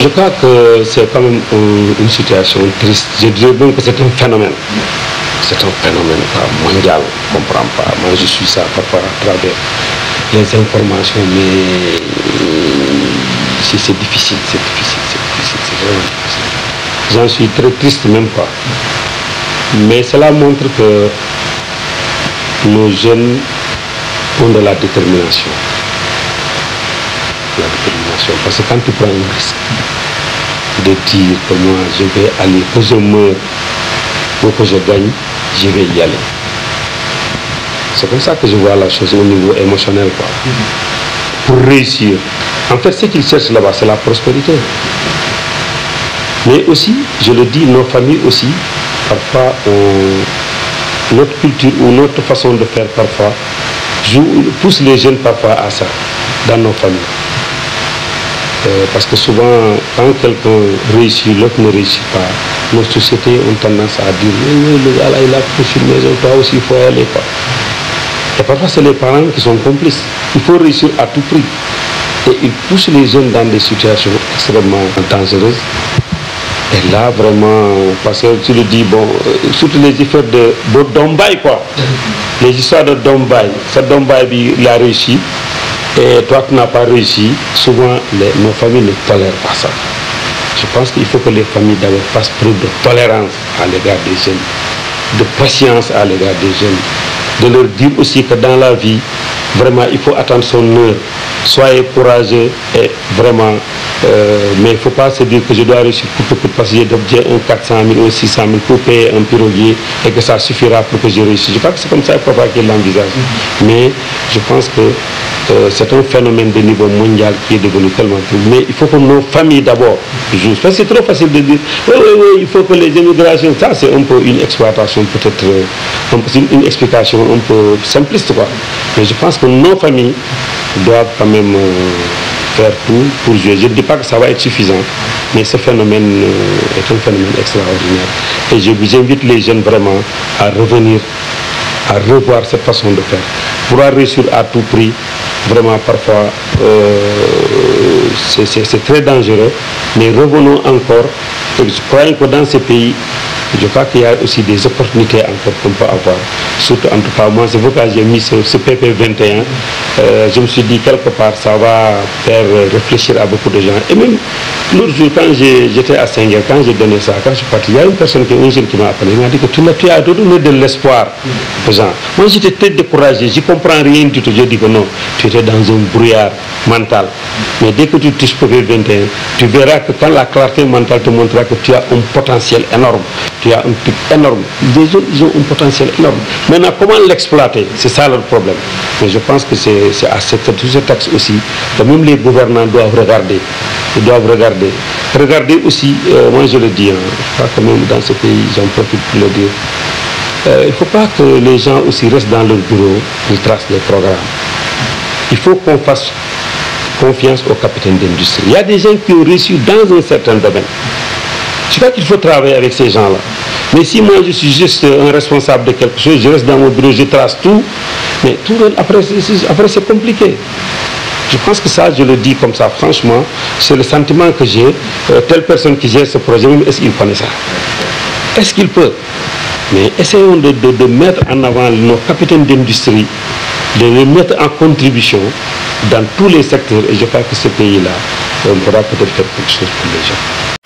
Je crois que c'est quand même une situation triste. Je dirais même que c'est un phénomène. C'est un phénomène mondial, on ne comprend pas. Moi, je suis ça parfois à travers les informations, mais c'est difficile, c'est vraiment difficile. J'en suis très triste même pas. Mais cela montre que nos jeunes ont de la détermination. La détermination. Parce que quand tu prends un risque de dire que moi je vais aller, que je meurs ou que je gagne, je vais y aller. C'est comme ça que je vois la chose au niveau émotionnel, quoi. Pour réussir. En fait, ce qu'ils cherchent là-bas, c'est la prospérité. Mais aussi, je le dis, nos familles aussi, parfois, notre culture ou notre façon de faire parfois, pousse les jeunes parfois à ça, dans nos familles. Parce que souvent, quand quelqu'un réussit, l'autre ne réussit pas, nos sociétés ont tendance à dire oui, le gars là, il a poussé une maison, toi aussi, il faut y aller, quoi. Et parfois, c'est les parents qui sont complices. Il faut réussir à tout prix. Et ils poussent les jeunes dans des situations extrêmement dangereuses. Et là, vraiment, parce que tu le dis, bon, surtout les histoires de Dombay, quoi. Les histoires de Dombay. Ce Dombay, il a réussi. Et toi, tu n'as pas réussi. Souvent, nos familles ne tolèrent pas ça. Je pense qu'il faut que les familles d'abord fassent preuve de tolérance à l'égard des jeunes, de patience à l'égard des jeunes, de leur dire aussi que dans la vie, vraiment, il faut attendre son heure. Soyez courageux et vraiment, mais il ne faut pas se dire que je dois réussir parce que j'ai d'objet un 400 000 ou 600 000 pour payer un piroguier et que ça suffira pour que je réussisse. Je crois que c'est comme ça qu'il l'envisage. Mais je pense que c'est un phénomène de niveau mondial qui est devenu tellement fou. Mais il faut que nos familles d'abord jouent. Parce que c'est trop facile de dire oui, il faut que les immigrations, ça c'est un peu une exploitation, peut-être une explication un peu simpliste, quoi. Mais je pense que nos familles doivent quand même faire tout pour jouer. Je ne dis pas que ça va être suffisant, mais ce phénomène est un phénomène extraordinaire. Et j'invite les jeunes vraiment à revenir, à revoir cette façon de faire. Pour réussir à tout prix, vraiment parfois c'est très dangereux, mais revenons encore. Et je crois que dans ces pays, je crois qu'il y a aussi des opportunités encore qu'on peut avoir. Surtout, en tout cas, moi, c'est pourquoi j'ai mis ce PP21. Je me suis dit, quelque part, ça va faire réfléchir à beaucoup de gens. Et même l'autre jour, quand j'étais à Senghor, quand j'ai donné ça, quand je suis parti, il y a une personne, un jeune qui m'a appelé, il m'a dit que tu as donné de l'espoir aux gens. Moi, j'étais très découragé, je ne comprends rien du tout. Je dis que non, tu étais dans un brouillard mental. Mais dès que tu touches PP21, tu verras que quand la clarté mentale te montrera que tu as un potentiel énorme. Tu as un truc énorme. Les gens, ils ont un potentiel énorme. Maintenant, comment l'exploiter? C'est ça leur problème. Mais je pense que c'est à tous ces textes aussi que même les gouvernants doivent regarder. Ils doivent regarder. Regardez aussi, moi je le dis, je crois que même dans ce pays, j'en profite pour le dire. Il ne faut pas que les gens aussi restent dans leur bureau, ils tracent les programmes. Il faut qu'on fasse confiance aux capitaines d'industrie. Il y a des gens qui ont réussi dans un certain domaine. Je crois qu'il faut travailler avec ces gens-là. Mais si moi je suis juste un responsable de quelque chose, je reste dans mon bureau, je trace tout, mais tout après c'est compliqué. Je pense que ça, je le dis comme ça, franchement, c'est le sentiment que j'ai. Telle personne qui gère ce projet, même est-ce qu'il connaît ça? Est-ce qu'il peut? Mais essayons de mettre en avant nos capitaines d'industrie, de les mettre en contribution dans tous les secteurs. Et je crois que ce pays-là, on pourra peut-être faire quelque chose pour les gens.